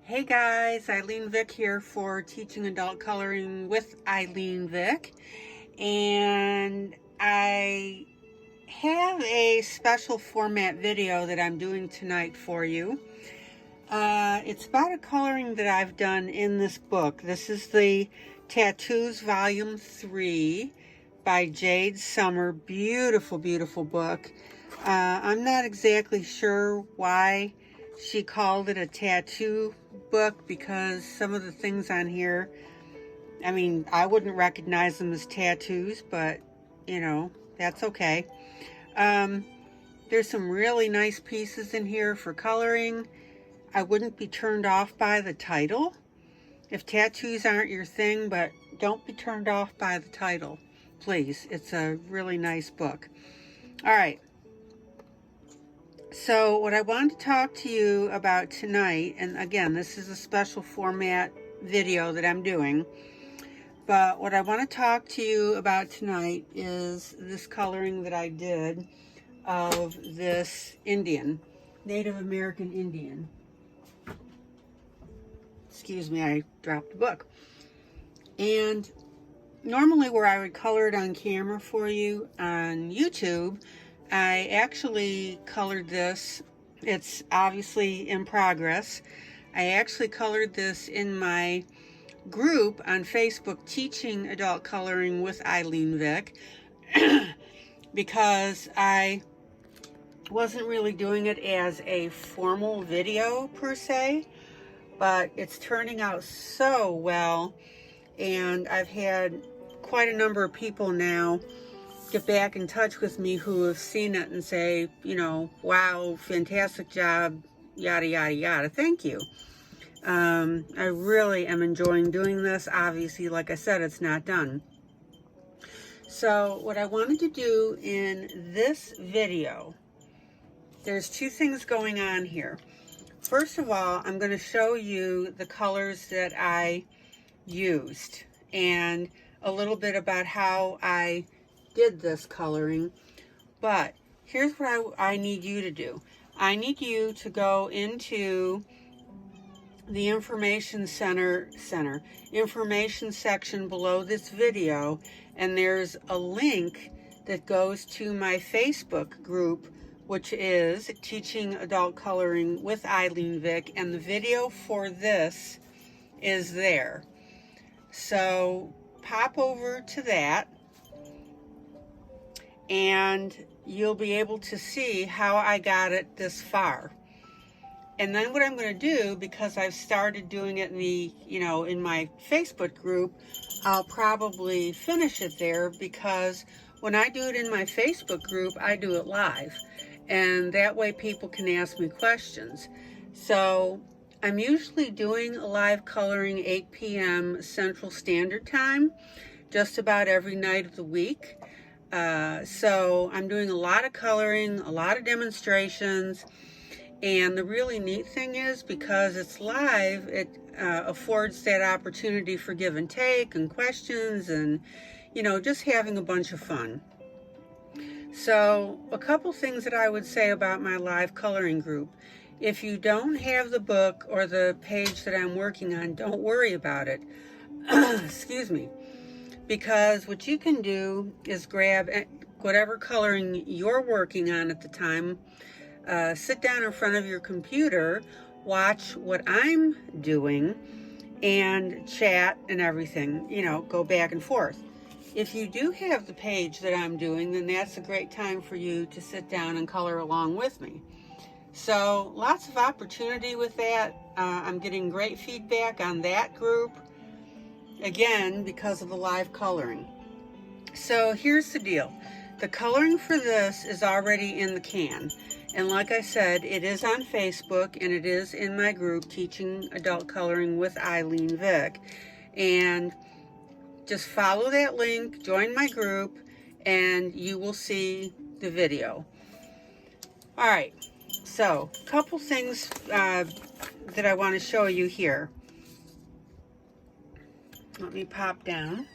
Hey guys, ILene Vick here for Teaching Adult Coloring with ILene Vick, and I have a special format video that I'm doing tonight for you. It's about a coloring that I've done in this book. This is the Tattoos Volume 3 by Jade Summer. Beautiful, beautiful book. I'm not exactly sure why she called it a tattoo book, because some of the things on here, I mean, I wouldn't recognize them as tattoos, but you know, that's okay. There's some really nice pieces in here for coloring. I wouldn't be turned off by the title if tattoos aren't your thing, but don't be turned off by the title, please. It's a really nice book. All right. So what I want to talk to you about tonight, and again, this is a special format video that I'm doing, but what I want to talk to you about tonight is this coloring that I did of this Indian, Native American Indian. Excuse me, I dropped the book. And normally where I would color it on camera for you on YouTube, I actually colored this. It's obviously in progress. I actually colored this in my group on Facebook, Teaching Adult Coloring with ILene Vick, because I wasn't really doing it as a formal video per se, but it's turning out so well, and I've had quite a number of people now get back in touch with me who have seen it and say, you know, wow, fantastic job, yada, yada, yada. Thank you. I really am enjoying doing this. Obviously, like I said, it's not done. So what I wanted to do in this video, there's two things going on here. First of all, I'm going to show you the colors that I used and a little bit about how I did this coloring. But here's what I need you to do. I need you to go into the information section below this video, and there's a link that goes to my Facebook group, which is Teaching Adult Coloring with ILene Vick, and the video for this is there. So pop over to that, and you'll be able to see how I got it this far. And then what I'm going to do, because I've started doing it in the, in my Facebook group, I'll probably finish it there, because when I do it in my Facebook group, I do it live. And that way people can ask me questions. So I'm usually doing a live coloring 8 p.m. Central Standard Time, just about every night of the week. So I'm doing a lot of coloring, a lot of demonstrations. And the really neat thing is, because it's live, it affords that opportunity for give and take and questions and, just having a bunch of fun. So a couple things that I would say about my live coloring group. If you don't have the book or the page that I'm working on, don't worry about it. Excuse me. Because what you can do is grab whatever coloring you're working on at the time, sit down in front of your computer, watch what I'm doing, and chat and everything, go back and forth. If you do have the page that I'm doing, then that's a great time for you to sit down and color along with me. So lots of opportunity with that. I'm getting great feedback on that group, again, because of the live coloring. So here's the deal. The coloring for this is already in the can. And like I said, it is on Facebook, and it is in my group, Teaching Adult Coloring with ILene Vick. And just follow that link, join my group, and you will see the video. All right, so a couple things that I want to show you here. Let me pop down.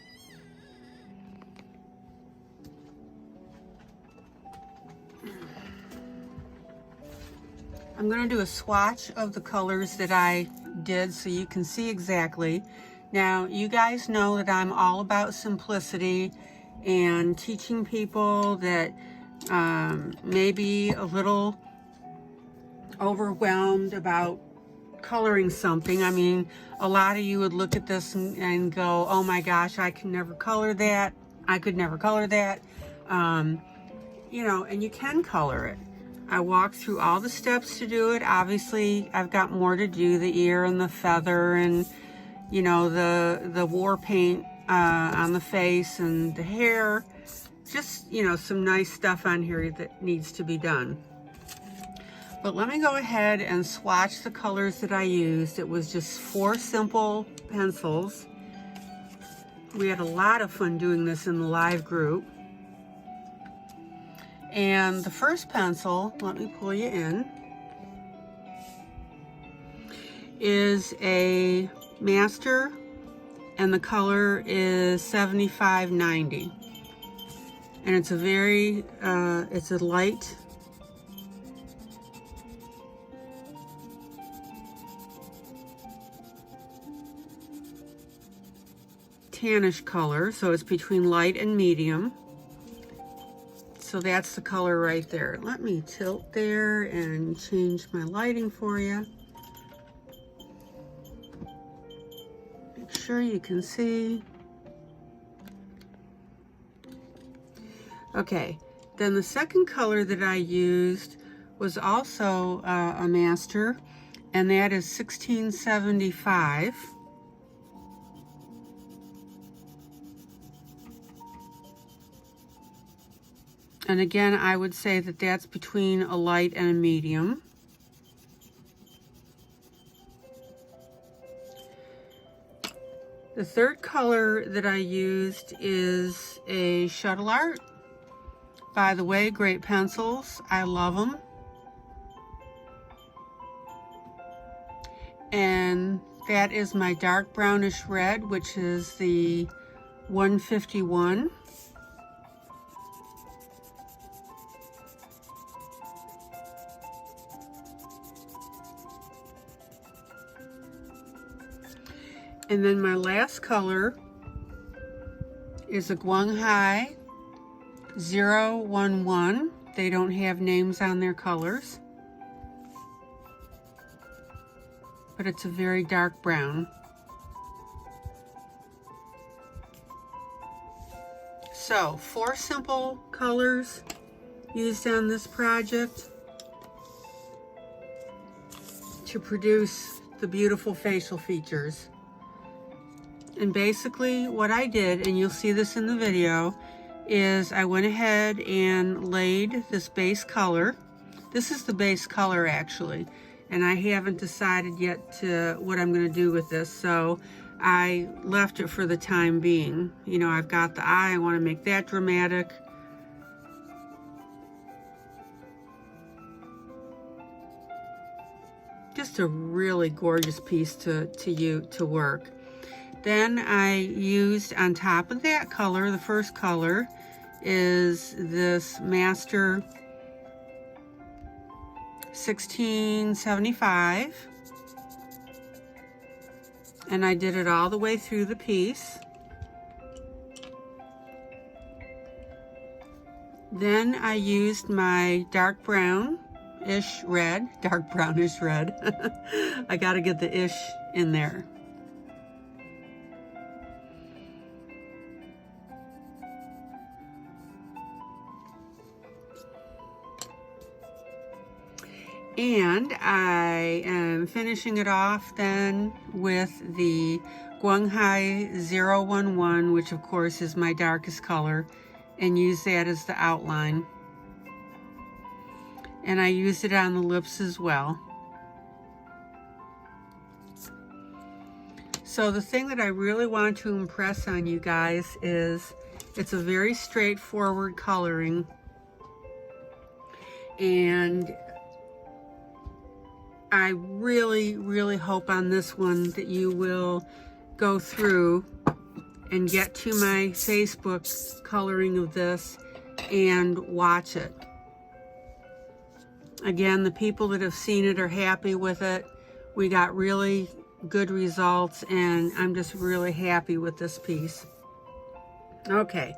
I'm going to do a swatch of the colors that I did so you can see exactly. Now, you guys know that I'm all about simplicity and teaching people that maybe a little overwhelmed about coloring something. I mean, a lot of you would look at this and go, oh my gosh, I can never color that. I could never color that. You know, and you can color it. I walked through all the steps to do it. Obviously, I've got more to do, the ear and the feather and, you know, the war paint on the face and the hair. Just, you know, some nice stuff on here that needs to be done. But let me go ahead and swatch the colors that I used. It was just 4 simple pencils. We had a lot of fun doing this in the live group. And the first pencil, let me pull you in, is a master, and the color is 7590. And it's a very, it's a light tannish color, so it's between light and medium. So that's the color right there. Let me tilt there and change my lighting for you. Make sure you can see. Okay, then the second color that I used was also a master, and that is 1675. And again, I would say that that's between a light and a medium. The third color that I used is a shuttle art. By the way, great pencils. I love them. And that is my dark brownish red, which is the 151. And then my last color is a Guanghai 011. They don't have names on their colors, but it's a very dark brown. So 4 simple colors used on this project to produce the beautiful facial features. And basically what I did, and you'll see this in the video, is I went ahead and laid this base color. This is the base color actually, and I haven't decided yet what I'm going to do with this, so I left it for the time being. You know, I've got the eye, I want to make that dramatic. Just a really gorgeous piece to work. Then I used on top of that color, the first color is this master 1675. And I did it all the way through the piece. Then I used my dark brownish red. I gotta get the ish in there. And I am finishing it off then with the Guanghai 011, which of course is my darkest color, and use that as the outline. And I used it on the lips as well. So the thing that I really want to impress on you guys is it's a very straightforward coloring, and I really, really hope on this one that you will go through and get to my Facebook coloring of this and watch it. Again, the people that have seen it are happy with it. We got really good results, and I'm just really happy with this piece. Okay,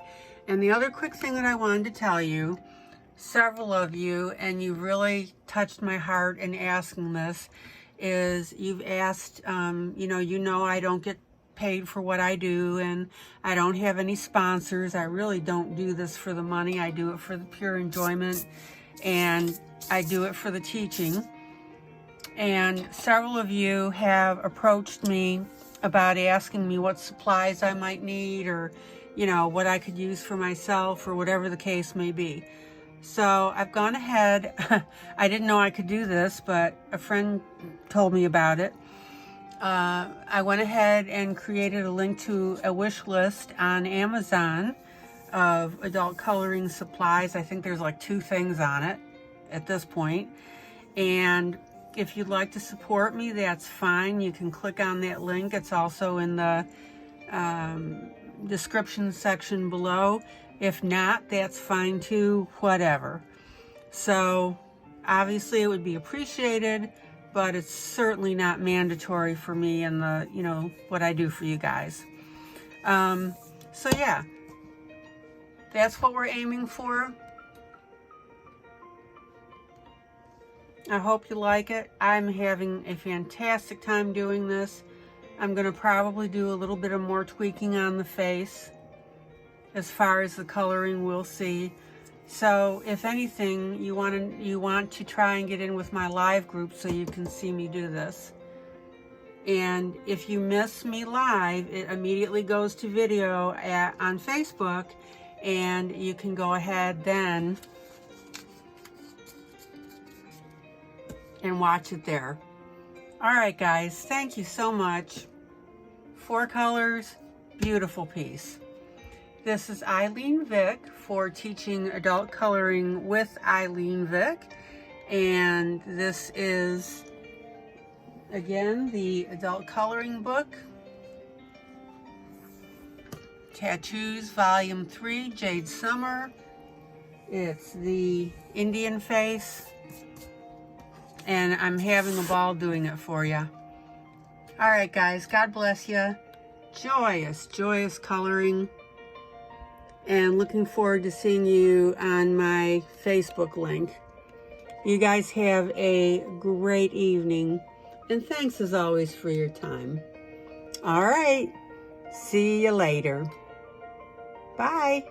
and the other quick thing that I wanted to tell you, several of you, and you really touched my heart in asking this, is you've asked, you know I don't get paid for what I do, and I don't have any sponsors. I really don't do this for the money. I do it for the pure enjoyment, and I do it for the teaching. And several of you have approached me about asking me what supplies I might need, or what I could use for myself, or whatever the case may be. So I've gone ahead. I didn't know I could do this, but a friend told me about it. I went ahead and created a link to a wish list on Amazon of adult coloring supplies. I think there's like 2 things on it at this point. And if you'd like to support me, that's fine. You can click on that link. It's also in the description section below. If not, that's fine too, whatever. So obviously it would be appreciated, but it's certainly not mandatory for me and the, what I do for you guys. So yeah, that's what we're aiming for. I hope you like it. I'm having a fantastic time doing this. I'm going to probably do a little bit of more tweaking on the face. As far as the coloring, we'll see. So if anything, you want to try and get in with my live group so you can see me do this. And if you miss me live, it immediately goes to video on Facebook, and you can go ahead then and watch it there. All right, guys, thank you so much. 4 colors, beautiful piece. This is ILene Vick for Teaching Adult Coloring with ILene Vick. And this is, again, the adult coloring book. Tattoos, Volume 3, Jade Summer. It's the Indian face. And I'm having a ball doing it for you. All right, guys, God bless you. Joyous, joyous coloring. And looking forward to seeing you on my Facebook link. You guys have a great evening. And thanks as always for your time. All right. See you later. Bye.